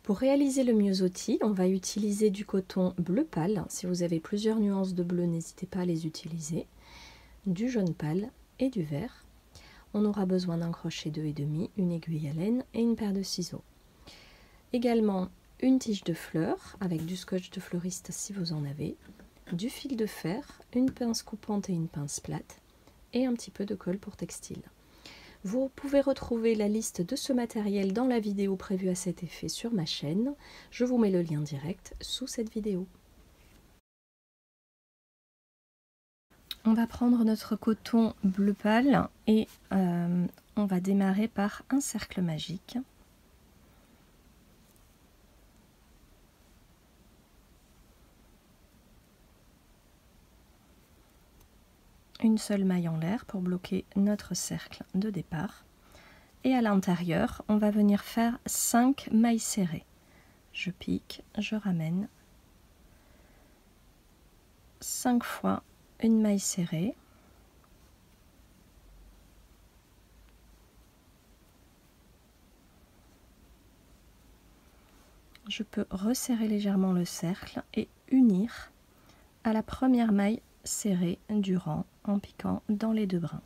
Pour réaliser le myosotis, on va utiliser du coton bleu pâle. Si vous avez plusieurs nuances de bleu, n'hésitez pas à les utiliser. Du jaune pâle et du vert. On aura besoin d'un crochet 2,5, une aiguille à laine et une paire de ciseaux. Également une tige de fleurs avec du scotch de fleuriste si vous en avez, du fil de fer, une pince coupante et une pince plate et un petit peu de colle pour textile. Vous pouvez retrouver la liste de ce matériel dans la vidéo prévue à cet effet sur ma chaîne. Je vous mets le lien direct sous cette vidéo. On va prendre notre coton bleu pâle et on va démarrer par un cercle magique. Une seule maille en l'air pour bloquer notre cercle de départ. Et à l'intérieur, on va venir faire 5 mailles serrées. Je pique, je ramène 5 fois une maille serrée. Je peux resserrer légèrement le cercle et unir à la première maille serrée du rang en piquant dans les deux brins.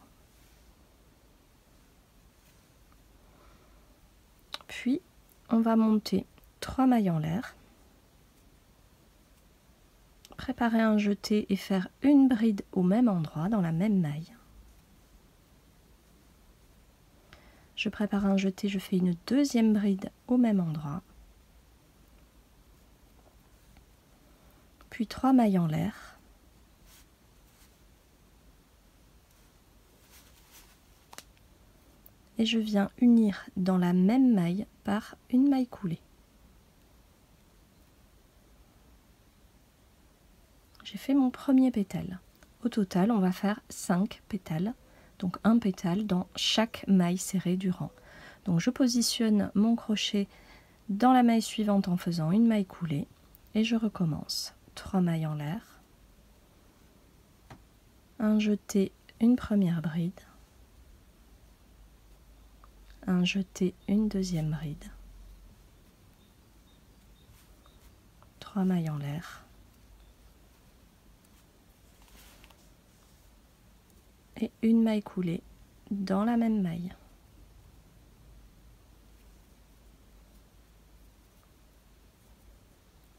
Puis on va monter 3 mailles en l'air, préparer un jeté et faire une bride au même endroit dans la même maille. Je prépare un jeté, je fais une deuxième bride au même endroit, puis 3 mailles en l'air. Et je viens unir dans la même maille par une maille coulée. J'ai fait mon premier pétale. Au total, on va faire 5 pétales, donc un pétale dans chaque maille serrée du rang. Donc je positionne mon crochet dans la maille suivante en faisant une maille coulée et je recommence. 3 mailles en l'air, un jeté, une première bride, un jeté, une deuxième bride, 3 mailles en l'air et une maille coulée dans la même maille.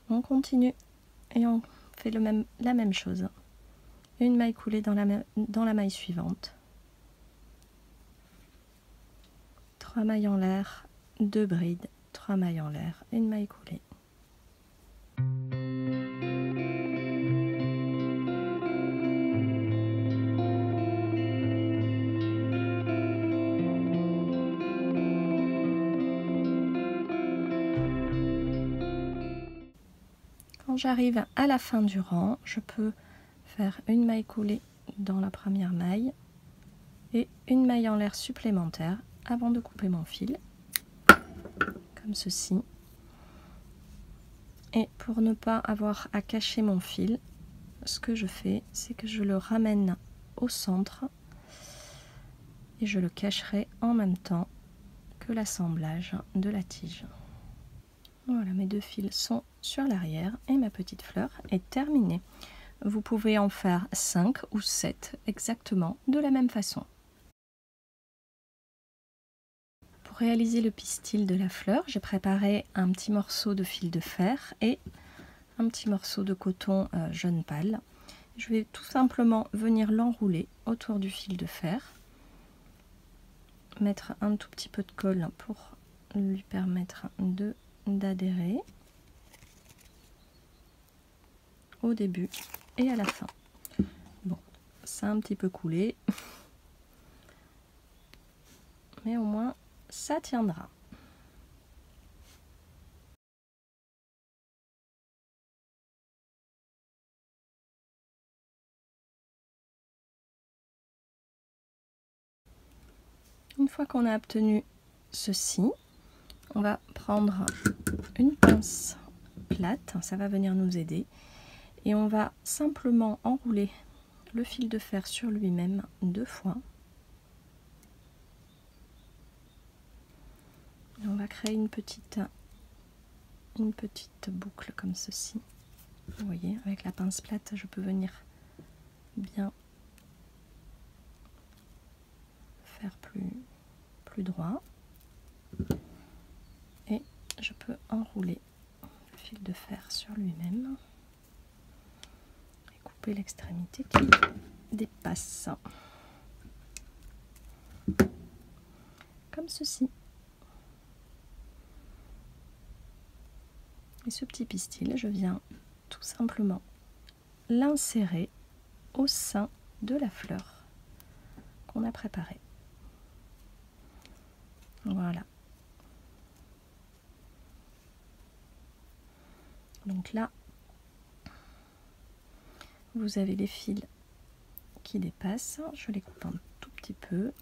On continue et on fait la même chose. Une maille coulée dans la maille suivante. 3 mailles en l'air, 2 brides, 3 mailles en l'air, une maille coulée. Quand j'arrive à la fin du rang, je peux faire une maille coulée dans la première maille et une maille en l'air supplémentaire avant de couper mon fil, comme ceci. Et pour ne pas avoir à cacher mon fil, ce que je fais, c'est que je le ramène au centre et je le cacherai en même temps que l'assemblage de la tige. Voilà, mes deux fils sont sur l'arrière et ma petite fleur est terminée. Vous pouvez en faire 5 ou 7 exactement de la même façon. Pour réaliser le pistil de la fleur, j'ai préparé un petit morceau de fil de fer et un petit morceau de coton jaune pâle. Je vais tout simplement venir l'enrouler autour du fil de fer, mettre un tout petit peu de colle pour lui permettre d'adhérer au début et à la fin. Bon, ça a un petit peu coulé, mais au moins ça tiendra. Une fois qu'on a obtenu ceci, on va prendre une pince plate, ça va venir nous aider, et on va simplement enrouler le fil de fer sur lui-même 2 fois. Et on va créer une petite une petite boucle comme ceci. Vous voyez, avec la pince plate, je peux venir bien faire plus droit. Et je peux enrouler le fil de fer sur lui-même et couper l'extrémité qui dépasse. Comme ceci. Et ce petit pistil, je viens tout simplement l'insérer au sein de la fleur qu'on a préparée. Voilà. Donc là, vous avez les fils qui dépassent. Je les coupe un tout petit peu.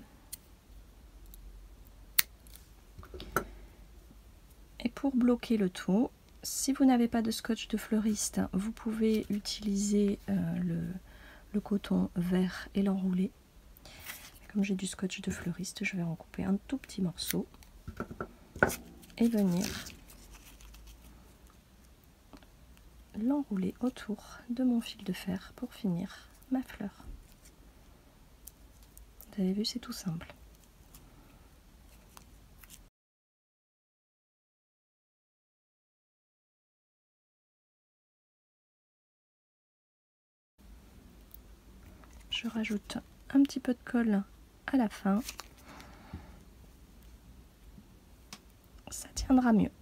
Et pour bloquer le tout, si vous n'avez pas de scotch de fleuriste, vous pouvez utiliser le coton vert et l'enrouler. Comme j'ai du scotch de fleuriste, je vais en couper un tout petit morceau et venir l'enrouler autour de mon fil de fer pour finir ma fleur. Vous avez vu, c'est tout simple. Je rajoute un petit peu de colle à la fin. Ça tiendra mieux.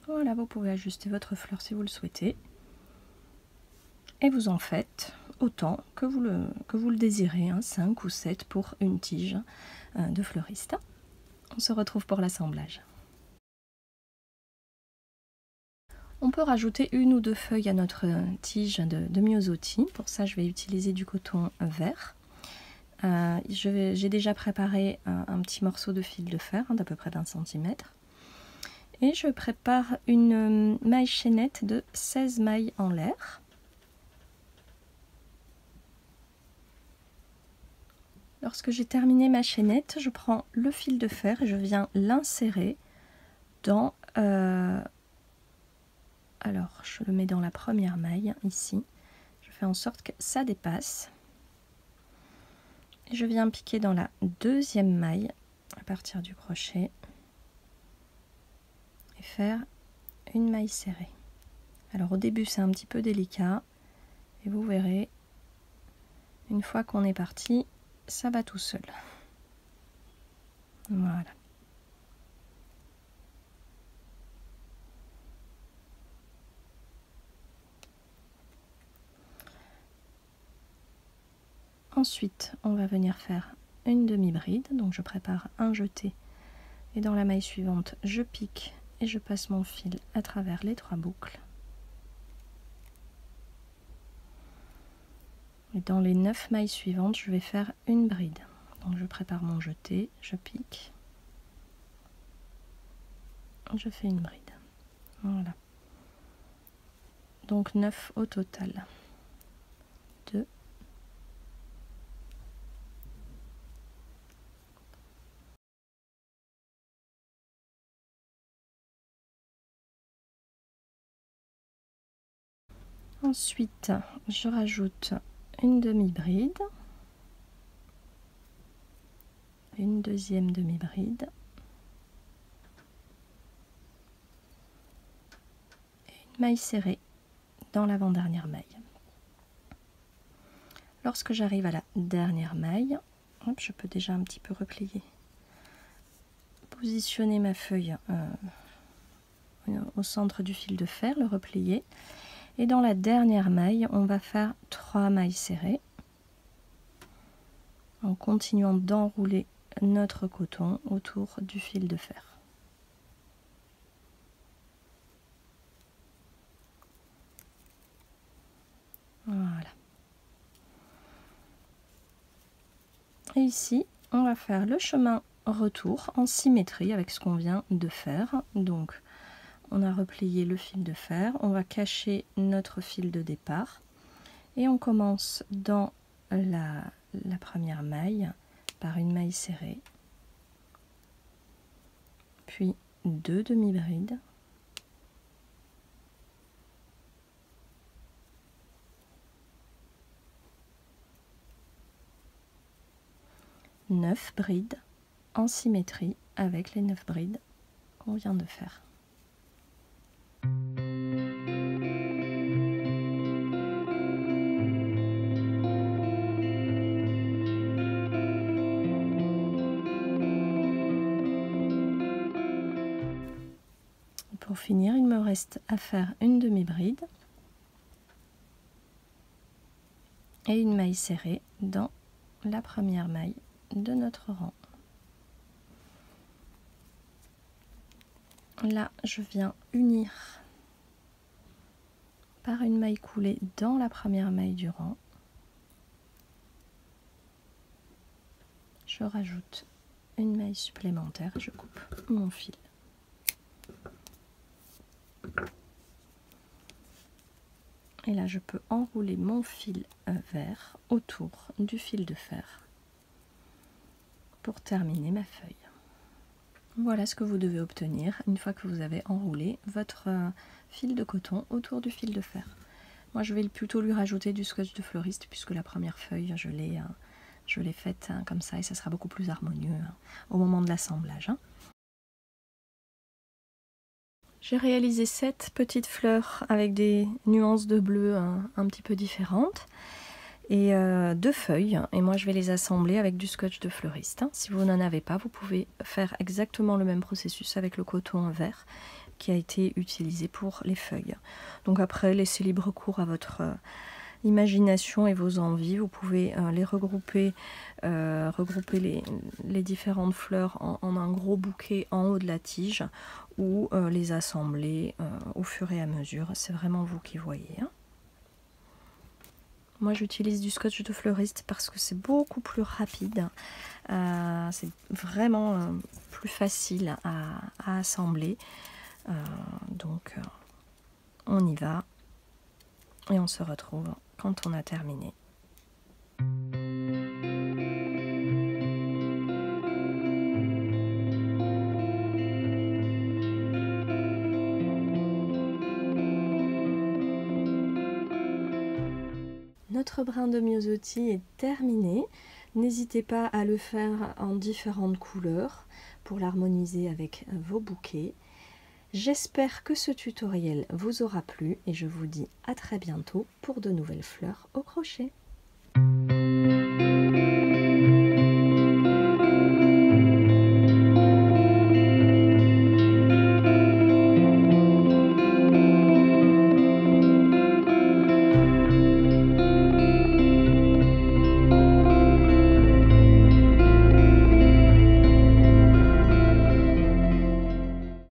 Voilà, vous pouvez ajuster votre fleur si vous le souhaitez. Et vous en faites autant que vous le désirez, hein, 5 ou 7 pour une tige de fleuriste. On se retrouve pour l'assemblage. On peut rajouter une ou deux feuilles à notre tige de myosotis. Pour ça, je vais utiliser du coton vert. J'ai déjà préparé un petit morceau de fil de fer d'à peu près d'1 cm. Et je prépare une maille chaînette de 16 mailles en l'air. Lorsque j'ai terminé ma chaînette, je prends le fil de fer et je viens l'insérer dans... alors, je le mets dans la première maille, ici. Je fais en sorte que ça dépasse. Et je viens piquer dans la deuxième maille à partir du crochet et faire une maille serrée. Alors au début c'est un petit peu délicat et vous verrez, une fois qu'on est parti, ça va tout seul. Voilà. Ensuite, on va venir faire une demi-bride. Donc je prépare un jeté et dans la maille suivante, je pique et je passe mon fil à travers les 3 boucles. Et dans les 9 mailles suivantes, je vais faire une bride. Donc je prépare mon jeté, je pique, je fais une bride. Voilà. Donc 9 au total. 2, ensuite, je rajoute une demi-bride, une deuxième demi-bride et une maille serrée dans l'avant-dernière maille. Lorsque j'arrive à la dernière maille, hop, je peux déjà un petit peu replier, positionner ma feuille au centre du fil de fer, le replier. Et dans la dernière maille, on va faire 3 mailles serrées en continuant d'enrouler notre coton autour du fil de fer. Voilà. Et ici, on va faire le chemin retour en symétrie avec ce qu'on vient de faire. Donc, on a replié le fil de fer, on va cacher notre fil de départ et on commence dans la première maille par une maille serrée. puis 2 demi-brides, neuf brides en symétrie avec les 9 brides qu'on vient de faire. Pour finir, il me reste à faire une demi-bride et une maille serrée dans la première maille de notre rang. Là, je viens unir par une maille coulée dans la première maille du rang. Je rajoute une maille supplémentaire et je coupe mon fil. Et là, je peux enrouler mon fil vert autour du fil de fer pour terminer ma feuille. Voilà ce que vous devez obtenir une fois que vous avez enroulé votre fil de coton autour du fil de fer. Moi, je vais plutôt lui rajouter du scotch de fleuriste puisque la première feuille, je l'ai faite comme ça et ça sera beaucoup plus harmonieux au moment de l'assemblage. J'ai réalisé 7 petites fleurs avec des nuances de bleu un petit peu différentes et 2 feuilles, et moi je vais les assembler avec du scotch de fleuriste. Si vous n'en avez pas, vous pouvez faire exactement le même processus avec le coton vert qui a été utilisé pour les feuilles. Donc après, laissez libre cours à votre imagination et vos envies. Vous pouvez les regrouper les différentes fleurs en un gros bouquet en haut de la tige ou les assembler au fur et à mesure. C'est vraiment vous qui voyez. Moi, j'utilise du scotch de fleuriste parce que c'est beaucoup plus rapide. C'est vraiment plus facile à assembler. Donc, on y va et on se retrouve quand on a terminé. Notre brin de myosotis est terminé. N'hésitez pas à le faire en différentes couleurs pour l'harmoniser avec vos bouquets. J'espère que ce tutoriel vous aura plu et je vous dis à très bientôt pour de nouvelles fleurs au crochet.